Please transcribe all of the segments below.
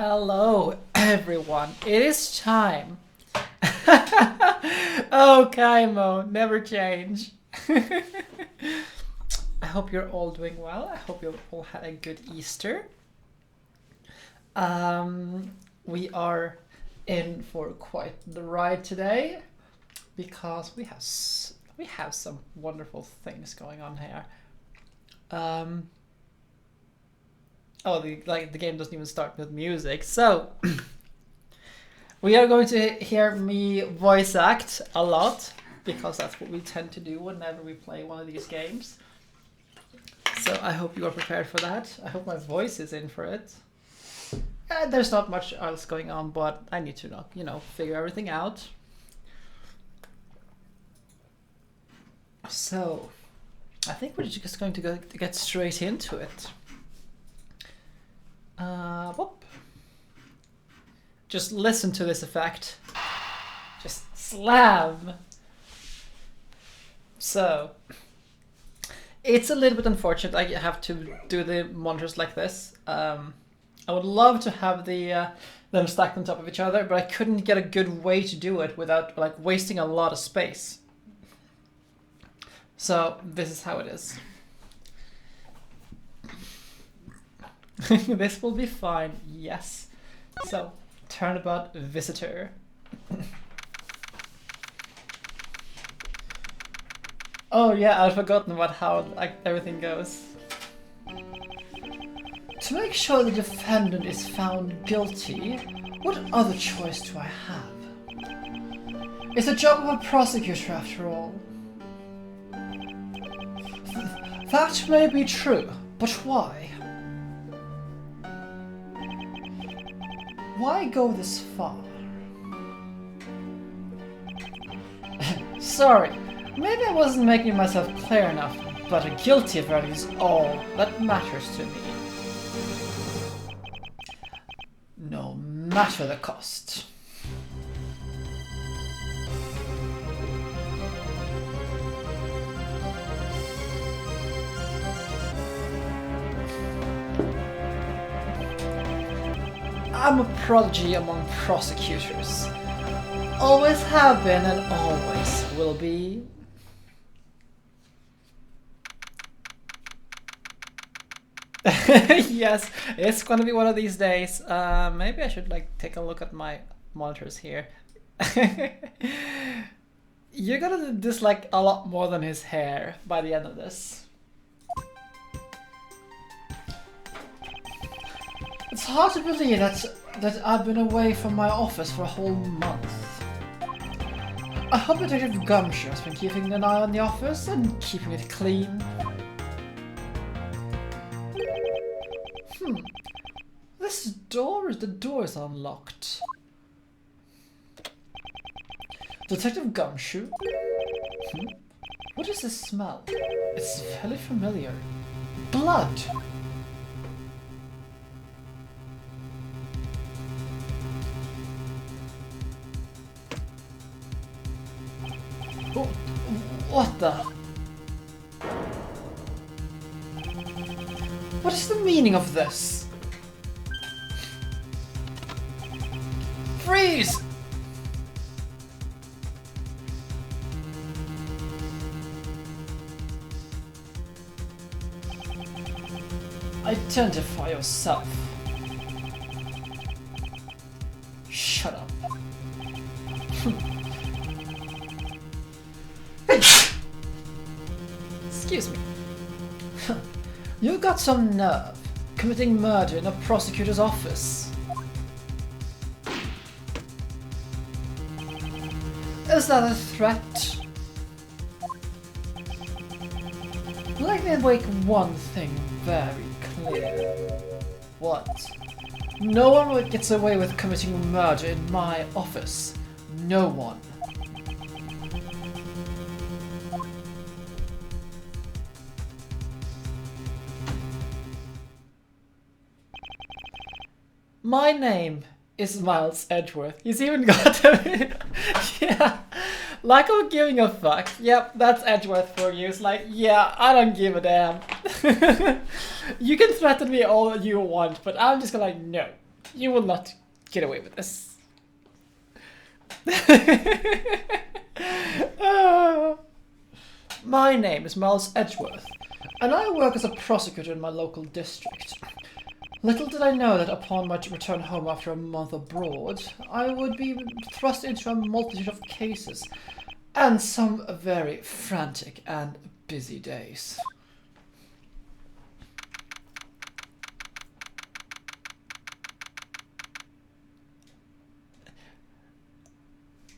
Hello, everyone. It is time. Oh, Kaimo, never change. I hope you're all doing well. I hope you all had a good Easter. We are in for quite the ride today because we have some wonderful things going on here. The game doesn't even start with music. So we are going to hear me voice act a lot because that's what we tend to do whenever we play one of these games. So I hope you are prepared for that. I hope my voice is in for it. There's not much else going on, but I need to figure everything out. So I think we're just going to get straight into it. Whoop. Just listen to this effect. Just slam. So it's a little bit unfortunate I have to do the monitors like this. I would love to have them stacked on top of each other, but I couldn't get a good way to do it without wasting a lot of space. So this is how it is. This will be fine, yes. So, Turnabout visitor. Oh yeah, I'd forgotten about how everything goes. To make sure the defendant is found guilty, what other choice do I have? It's the job of a prosecutor after all. That may be true, but why? Why go this far? Sorry, maybe I wasn't making myself clear enough, but a guilty verdict is all that matters to me. No matter the cost. I'm a prodigy among prosecutors. Always have been and always will be. Yes, it's gonna be one of these days. Maybe I should take a look at my monitors here. You're gonna dislike a lot more than his hair by the end of this. It's hard to believe that I've been away from my office for a whole month. I hope Detective Gumshoe has been keeping an eye on the office and keeping it clean. The door is unlocked. Detective Gumshoe? What is this smell? It's very familiar. Blood! Oh, what the? What is the meaning of this? Freeze! Identify yourself. Shut up. Excuse me. You got some nerve, committing murder in a prosecutor's office. Is that a threat? Let me make one thing very clear. What? No one gets away with committing murder in my office. No one. My name is Miles Edgeworth. He's even got a yeah, like I'm giving a fuck. Yep, that's Edgeworth for you. It's like, yeah, I don't give a damn. You can threaten me all you want, but I'm just gonna no. You will not get away with this. My name is Miles Edgeworth, and I work as a prosecutor in my local district. Little did I know that upon my return home after a month abroad, I would be thrust into a multitude of cases, and some very frantic and busy days.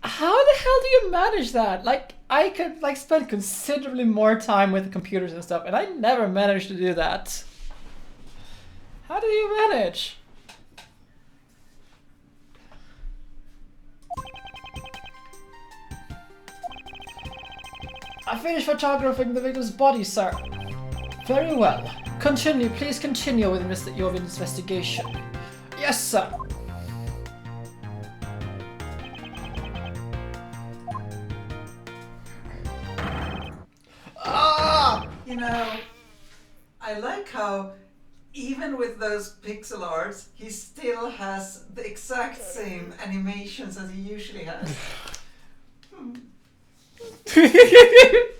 How the hell do you manage that? Like, I could spend considerably more time with the computers and stuff, and I never managed to do that. How do you manage? I finished photographing the victim's body, sir. Very well. Continue. Please continue with your investigation. Yes, sir. You know, I like how even with those pixel arts, he still has the exact same animations as he usually has. It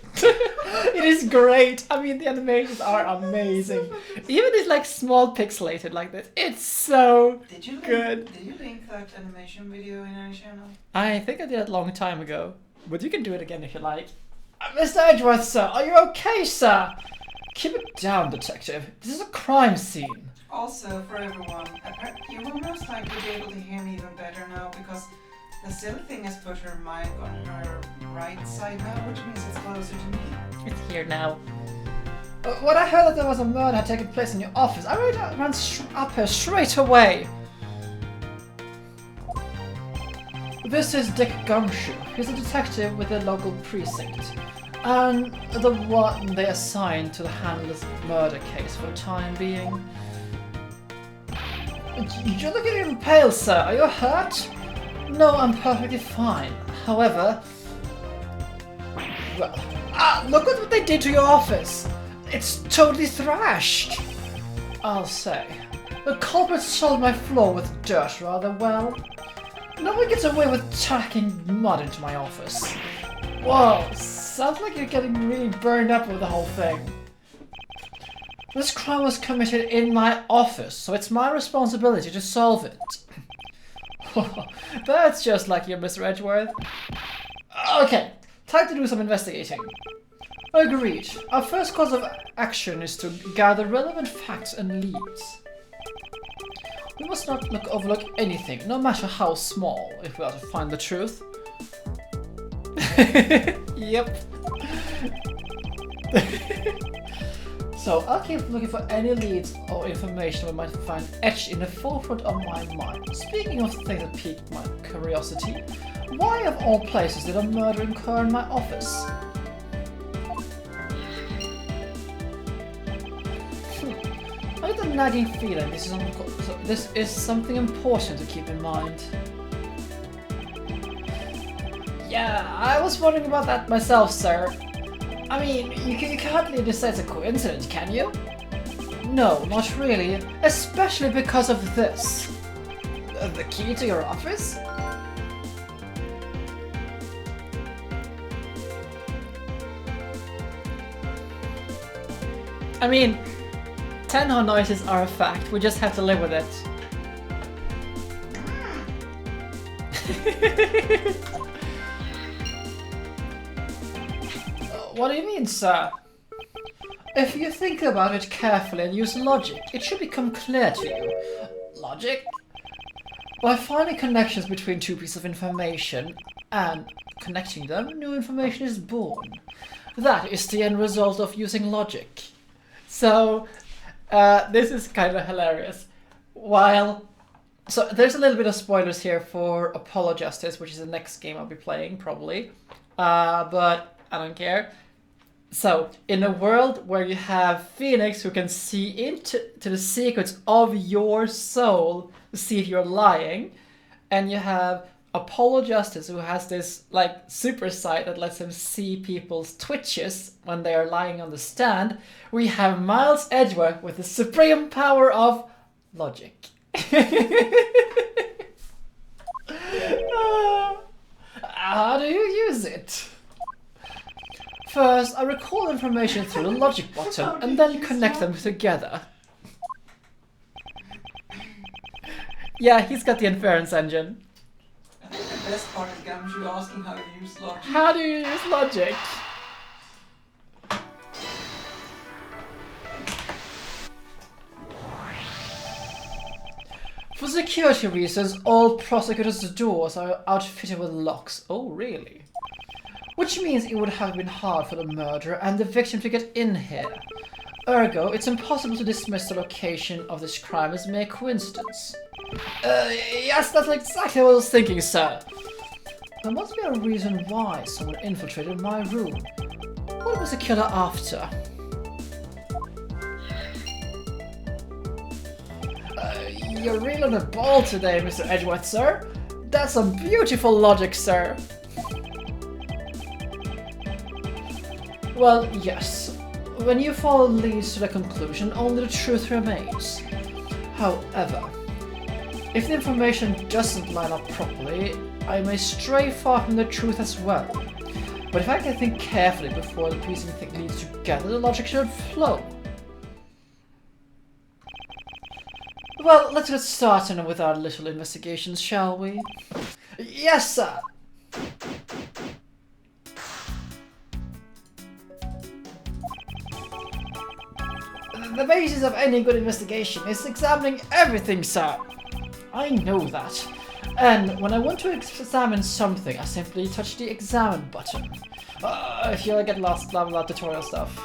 is great. I mean, the animations are amazing. Even it's like small pixelated like this. It's so good. Did you link that animation video in any channel? I think I did it a long time ago, but you can do it again if you like. Mr. Edgeworth, sir, are you okay, sir? Keep it down, detective. This is a crime scene. Also, for everyone, you will most likely be able to hear me even better now because the silly thing has put her mic on her right side now, which means it's closer to me. It's here now. When I heard that there was a murder had taken place in your office, I ran up here straight away. This is Dick Gumshoe. He's a detective with the local precinct, and the one they assigned to handle this murder case for the time being. You're looking even pale, sir. Are you hurt? No, I'm perfectly fine. However, well, look at what they did to your office. It's totally thrashed. I'll say. The culprit soiled my floor with dirt rather well. No one gets away with tacking mud into my office. Whoa, sounds like you're getting really burned up with the whole thing. This crime was committed in my office, so it's my responsibility to solve it. That's just like you, Mr. Edgeworth. Okay, time to do some investigating. Agreed. Our first course of action is to gather relevant facts and leads. We must not overlook anything, no matter how small, if we are to find the truth. Yep. So I'll keep looking for any leads or information we might find etched in the forefront of my mind. Speaking of things that piqued my curiosity, why of all places did a murder occur in my office? I get a nagging feeling this is something important to keep in mind. Yeah, I was wondering about that myself, sir. I mean, you can't hardly say it's a coincidence, can you? No, not really. Especially because of this. The key to your office? I mean, tenor noises are a fact. We just have to live with it. What do you mean, sir? If you think about it carefully and use logic, it should become clear to you. Logic? By finding connections between two pieces of information and connecting them, new information is born. That is the end result of using logic. So, this is kind of hilarious. So there's a little bit of spoilers here for Apollo Justice, which is the next game I'll be playing, probably. But I don't care. So, in a world where you have Phoenix who can see into the secrets of your soul to see if you're lying, and you have Apollo Justice who has this like super sight that lets him see people's twitches when they are lying on the stand, we have Miles Edgeworth with the supreme power of logic. How do you use it? First, I recall information through the logic button and then connect them together. Yeah, he's got the inference engine. I think the best part is Gumshoe asking how to use logic. How do you use logic? For security reasons, all prosecutors' doors are outfitted with locks. Oh, really? Which means it would have been hard for the murderer and the victim to get in here. Ergo, it's impossible to dismiss the location of this crime as mere coincidence. Yes, that's exactly what I was thinking, sir. There must be a reason why someone infiltrated my room. What was the killer after? You're really on the ball today, Mr. Edgeworth, sir. That's some beautiful logic, sir. Well, yes. When you follow leads to the conclusion, only the truth remains. However, if the information doesn't line up properly, I may stray far from the truth as well. But if I can think carefully before the piecing thing leads together, the logic should flow. Well, let's get started with our little investigations, shall we? Yes, sir! The basis of any good investigation is examining everything, sir. I know that. And when I want to examine something, I simply touch the examine button. If you get lost, blah blah tutorial stuff.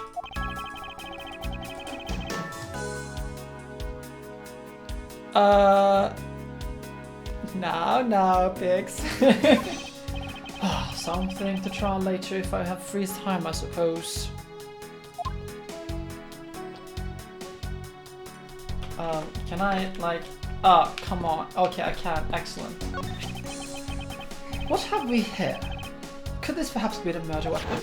No, pigs. Something to try later if I have free time, I suppose. Can I, like... Oh, come on. Okay, I can. Excellent. What have we here? Could this perhaps be the murder weapon?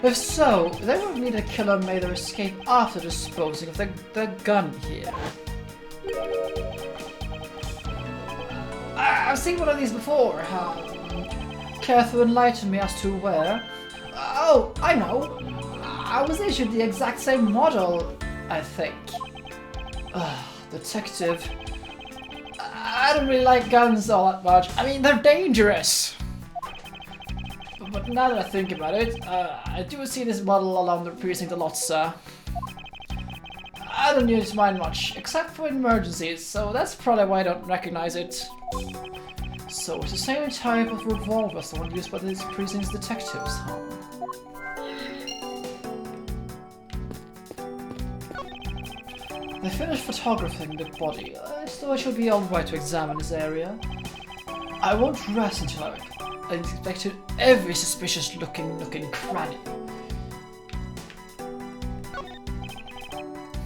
If so, then we would need a killer made their escape after disposing of the gun here. I've seen one of these before. Care to enlighten me as to where? Oh, I know. I was issued the exact same model, I think. Detective. I don't really like guns all that much. I mean, they're dangerous. But now that I think about it, I do see this model along the precinct a lot, sir. I don't use mine much, except for emergencies, so that's probably why I don't recognize it. So it's the same type of revolver as the one used by this precinct's detectives, huh? They finished photographing the body, so I should be alright to examine this area. I won't rest until I've inspected every suspicious looking nook and cranny.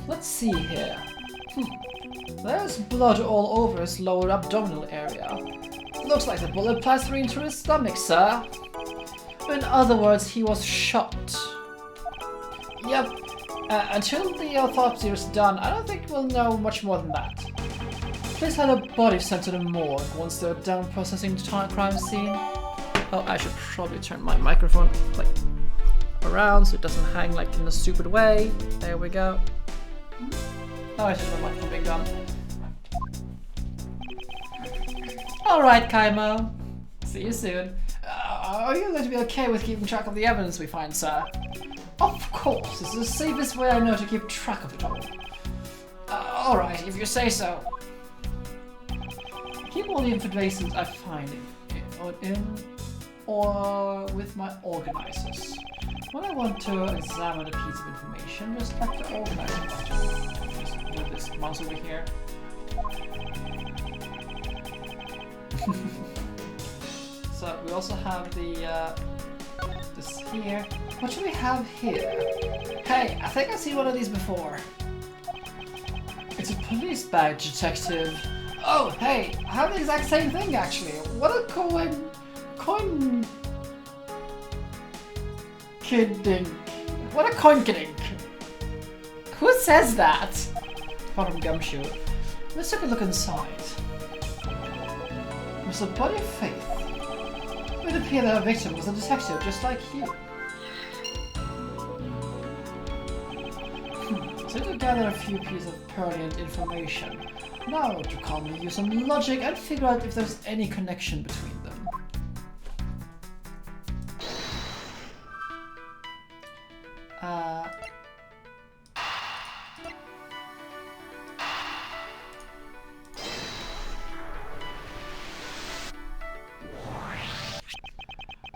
Let's see here. There's blood all over his lower abdominal area. Looks like the bullet passed through into his stomach, sir. In other words, he was shot. Yep. Until the autopsy is done, I don't think we'll know much more than that. Please have the body sent to the morgue once they're done processing the crime scene. Oh, I should probably turn my microphone like around so it doesn't hang like in a stupid way. There we go. Oh, I should have my microphone being done. Alright, Kaimo. See you soon. Are you going to be okay with keeping track of the evidence we find, sir? Of course, it's the safest way I know to keep track of it all. Alright, if you say so. Keep all the information I find in or with my organizers. When I want to examine a piece of information, just click the organizer button. Just move this mouse over here. So we also have the this here. What do we have here? Hey, I think I've seen one of these before. It's a police badge, detective. Oh, hey, I have the exact same thing actually. What a kidding. What a coinkidink. Who says that? Apart from Gumshoe. Let's take a look inside. It was a body of faith. It would appear that our victim was a detective just like you. So to gather a few pieces of pertinent information. Now to calmly use some logic and figure out if there's any connection between them.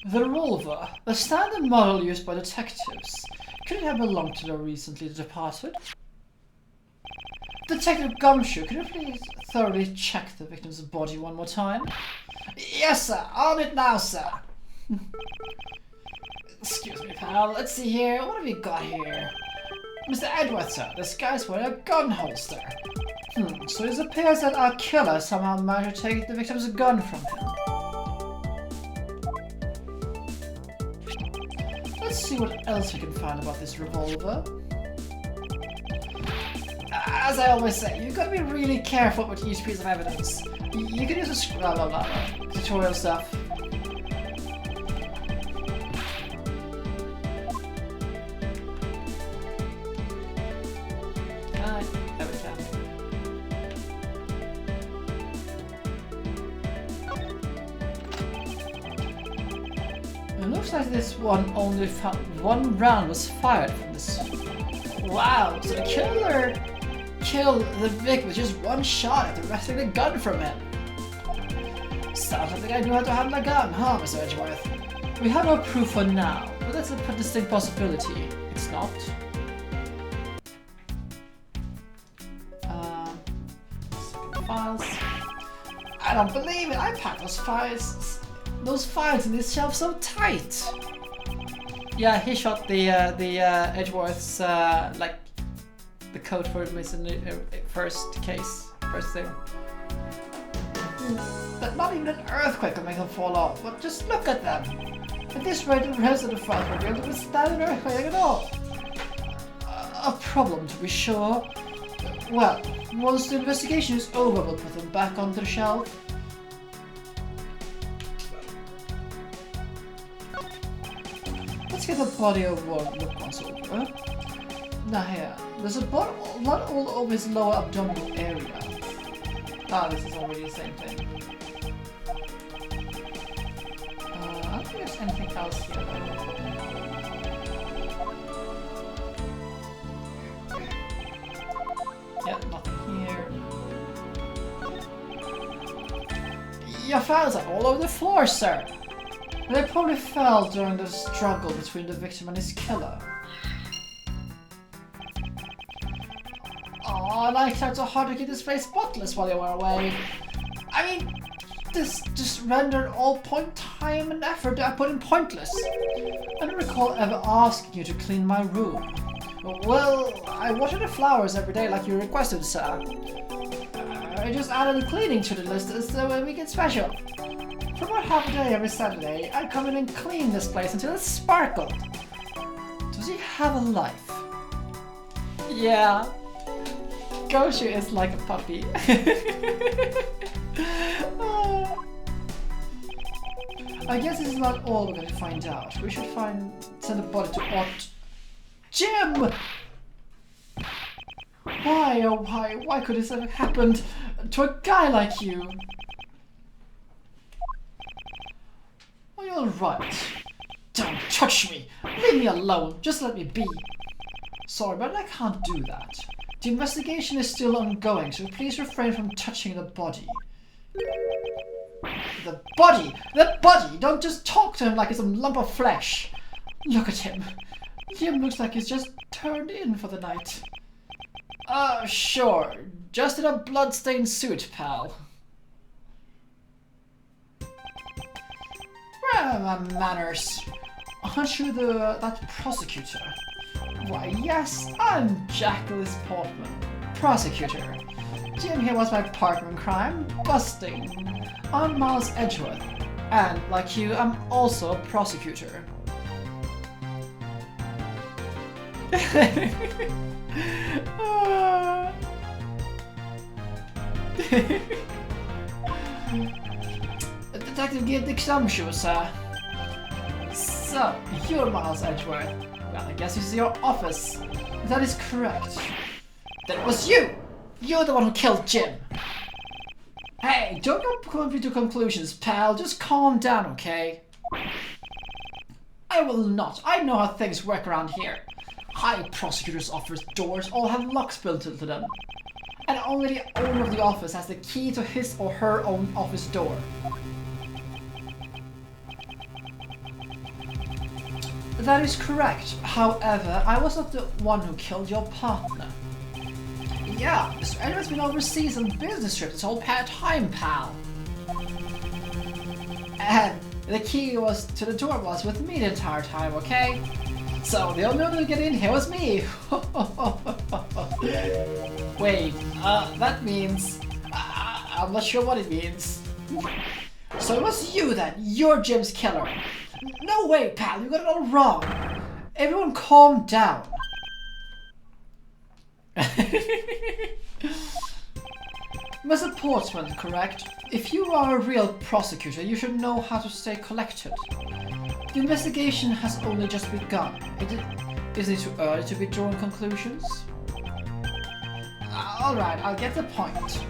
The revolver, the standard model used by detectives. Could it have belonged to the recently departed? Detective Gumshoe, could you please thoroughly check the victim's body one more time? Yes, sir. On it now, sir. Excuse me, pal. Let's see here. What have you got here? Mr. Edgeworth, sir. This guy's wearing a gun holster. So it appears that our killer somehow managed to take the victim's gun from him. Let's see what else we can find about this revolver. As I always say, you've got to be really careful with each piece of evidence. You can use a blah blah blah tutorial stuff. There we go. It looks like this one only found one round was fired from this. Wow, so the killer killed the Vic with just one shot after wresting the gun from him. Sounds like the guy knew how to handle a gun, huh, Mr. Edgeworth? We have no proof for now, but that's a distinct possibility. It's not. Files. I don't believe it. I packed those files in this shelf so tight. Yeah, he shot the Edgeworth's like the code for missing first thing. But not even an earthquake will make them fall off. But just look at them. At this rate, the rest of the files will be able to withstand an earthquake at all. A problem, to be sure. Well, once the investigation is over, we'll put them back onto the shelf. Let's get the body of one look once over. Now here, there's a blood all over his lower abdominal area. Ah, this is already the same thing. I don't think there's anything else here though. Yeah, nothing here. Your files are all over the floor, sir. They probably fell during the struggle between the victim and his killer. Oh, and I tried so hard to keep this place spotless while you were away. I mean, this just rendered all time and effort I put in pointless. I don't recall ever asking you to clean my room. Well, I water the flowers every day like you requested, sir. I just added the cleaning to the list so we make it special. For about half a day every Saturday, I'd come in and clean this place until it sparkled. Does he have a life? Yeah. Goshu is like a puppy. I guess this is not all we're going to find out. We should send a body to Jim! Why, oh why could this have happened to a guy like you? Are you alright? Don't touch me! Leave me alone! Just let me be! Sorry, but I can't do that. The investigation is still ongoing, so please refrain from touching the body. The body! The body! Don't just talk to him like he's a lump of flesh! Look at him. Jim looks like he's just turned in for the night. Sure. Just in a blood-stained suit, pal. Where are my manners? Aren't you that prosecutor? Why, yes, I'm Jackalis Portman, prosecutor. Jim here was my partner in crime, busting. I'm Miles Edgeworth, and like you, I'm also a prosecutor. Detective Dick Shumshoe, sir. So, you're Miles Edgeworth. Well, I guess this is your office. That is correct. That was you! You're the one who killed Jim. Hey, don't come to conclusions, pal. Just calm down, okay? I will not. I know how things work around here. High prosecutor's office doors all have locks built into them. And only the owner of the office has the key to his or her own office door. That is correct. However, I was not the one who killed your partner. Yeah, Mr. Edwards has been overseas on business trip this whole time, pal. And the key to the door was with me the entire time, okay? So the only one to get in here was me. Wait, that means... I'm not sure what it means. So it was you then, you're Jim's killer. No way, pal, you got it all wrong. Everyone calm down. Mr. Portsmouth, correct? If you are a real prosecutor, you should know how to stay collected. The investigation has only just begun. Isn't it too early to be drawing conclusions? Alright, I'll get the point.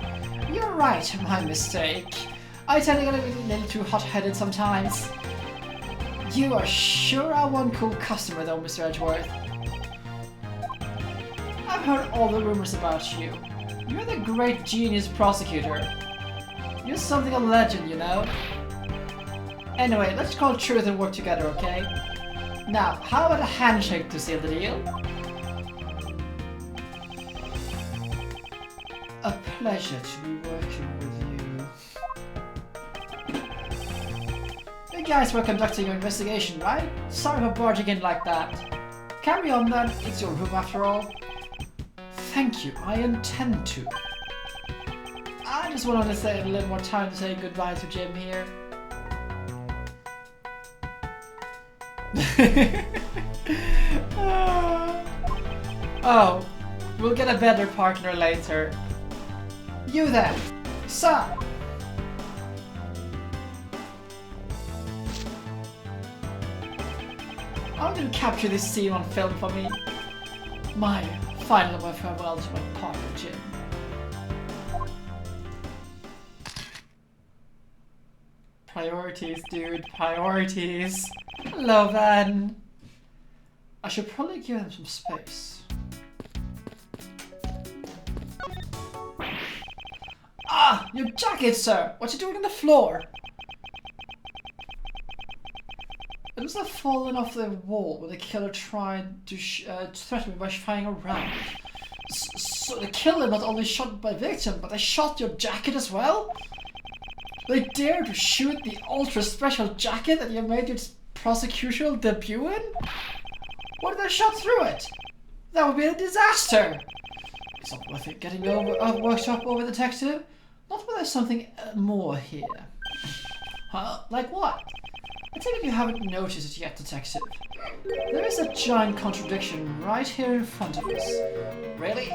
You're right, my mistake. I tend to get a little too hot-headed sometimes. You are sure are one cool customer though, Mr. Edgeworth. I've heard all the rumors about you. You're the great genius prosecutor. You're something of a legend, you know? Anyway, let's call truth and work together, okay? Now, how about a handshake to seal the deal? A pleasure to be working with you. You guys were conducting your investigation, right? Sorry for barging in like that. Carry on then, it's your room after all. Thank you, I intend to. I just wanted to say a little more time to say goodbye to Jim here. Oh, we'll get a better partner later. You then, sir. I want you to capture this scene on film for me. My final farewell to my partner, Jim. Priorities, dude. Priorities. Hello, then. I should probably give him some space. Ah! Your jacket, sir! What you doing on the floor? It must have fallen off the wall when the killer tried to threaten me by flying around. So the killer not only shot my victim, but they shot your jacket as well? They dared to shoot the ultra-special jacket that you made your prosecutorial debut in? What if they shot through it? That would be a disaster! It's not worth it getting worked up over, detective. Not when there's something more here. Huh? Like what? I take it you haven't noticed it yet, detective. There is a giant contradiction right here in front of us. Really?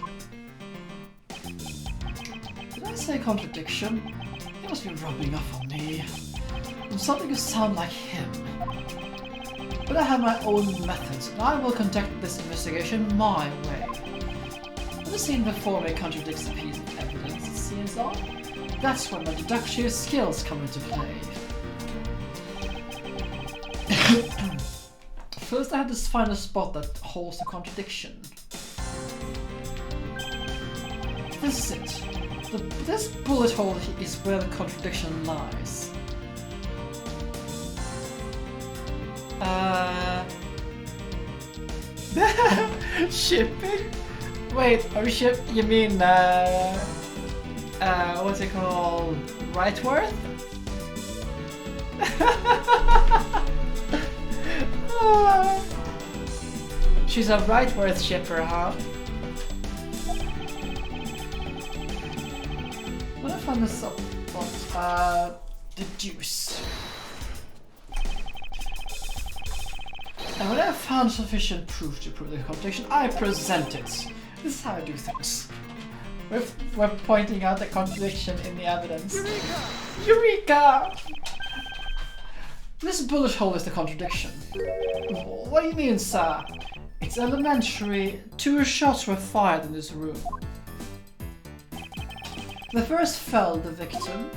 Did I say contradiction? He must be rubbing off on me. I'm starting to sound like him. But I have my own methods, and I will conduct this investigation my way. The scene before me contradicts a piece of evidence, it seems all. That's when my deductive skills come into play. First I have to find a spot that holds the contradiction. This is it. This bullet hole is where the contradiction lies. Shipping? Wait, are we you mean, what's it called? Rightworth? She's a Rightworth shipper, huh? When I found this up, deduce. And when I have found sufficient proof to prove the contradiction, I present it. This is how I do things. We're pointing out the contradiction in the evidence. Eureka! This bullet hole is the contradiction. What do you mean, sir? It's elementary. 2 shots were fired in this room. The first felled the victim,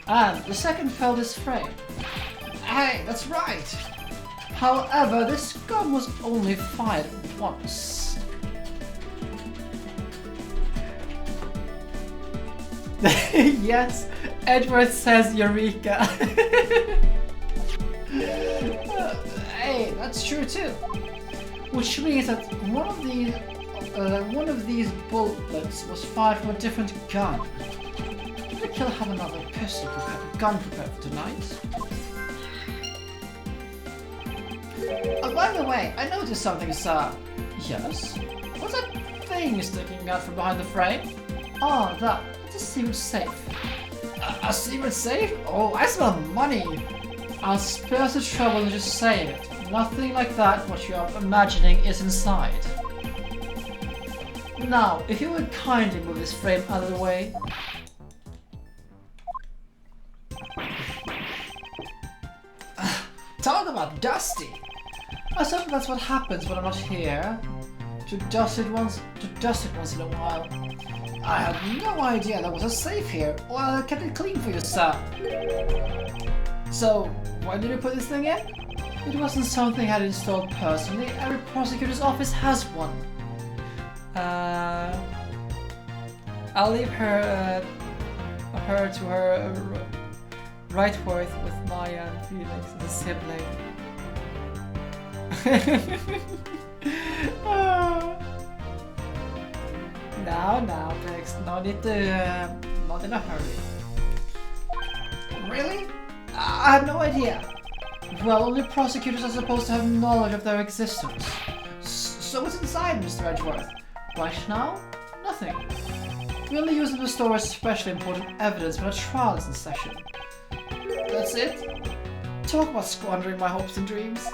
and the second felled his frame. Hey, that's right! However, this gun was only fired once. Yes, Edgeworth says Eureka. Hey, that's true too. Which means that one of these bullets was fired from a different gun. Did the killer have another gun prepared for tonight? By the way, I noticed something, sir. Yes? What's that thing sticking out from behind the frame? Oh, that. It's a secret safe. A secret safe? Oh, I smell money! I'll spare us the trouble and just say it. Nothing like that what you're imagining is inside. Now, if you would kindly move this frame out of the way. Talk about dusty! I suppose that's what happens when I'm not here. To dust it once in a while. I had no idea there was a safe here. Well, I kept it clean for you, sir. So, why did you put this thing in? It wasn't something I had installed personally. Every prosecutor's office has one. I'll leave her to her right worth with my Felix as a sibling. Now, Felix, not in a hurry. Really? I had no idea. Well, only prosecutors are supposed to have knowledge of their existence. So what's inside, Mr. Edgeworth? Right now, nothing. We only use them to store especially important evidence when a trial is in session. That's it? Talk about squandering my hopes and dreams.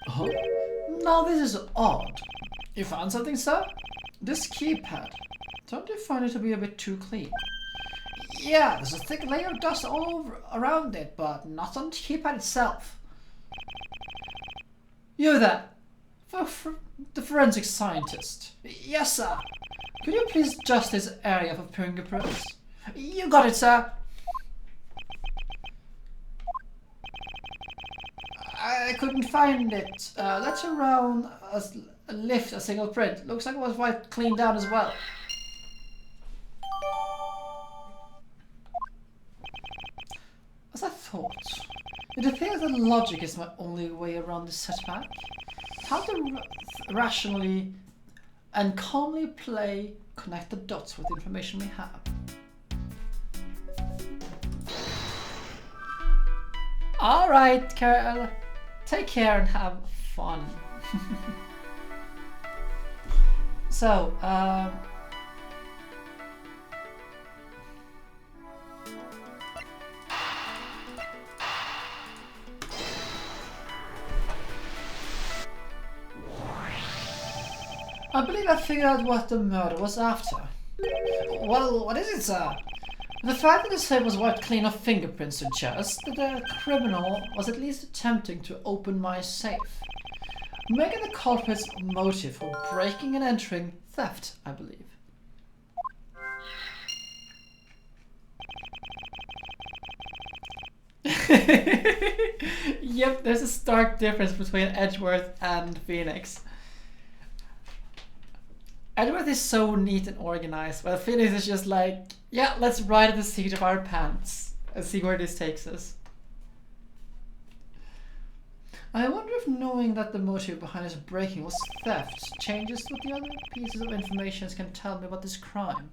Huh? Now this is odd. You found something, sir? This keypad. Don't you find it to be a bit too clean? Yeah, there's a thick layer of dust all around it, but not on the keypad itself. You there, the forensic scientist. Yes, sir. Could you please dust this area for fingerprints? You got it, sir. I couldn't find it. Let's around lift a single print. Looks like it was wiped clean down as well. As I thought, it appears that logic is my only way around this setback. How to rationally and calmly connect the dots with the information we have. Alright, Carol. Take care and have fun. So, I believe I figured out what the murder was after. Well, what is it, sir? The fact that the safe was wiped clean of fingerprints suggests that the criminal was at least attempting to open my safe, making the culprit's motive for breaking and entering theft, I believe. Yep, there's a stark difference between Edgeworth and Phoenix. Edgeworth is so neat and organized, while Phoenix is just like, yeah, let's ride at the seat of our pants and see where this takes us. I wonder if knowing that the motive behind his breaking was theft changes what the other pieces of information can tell me about this crime.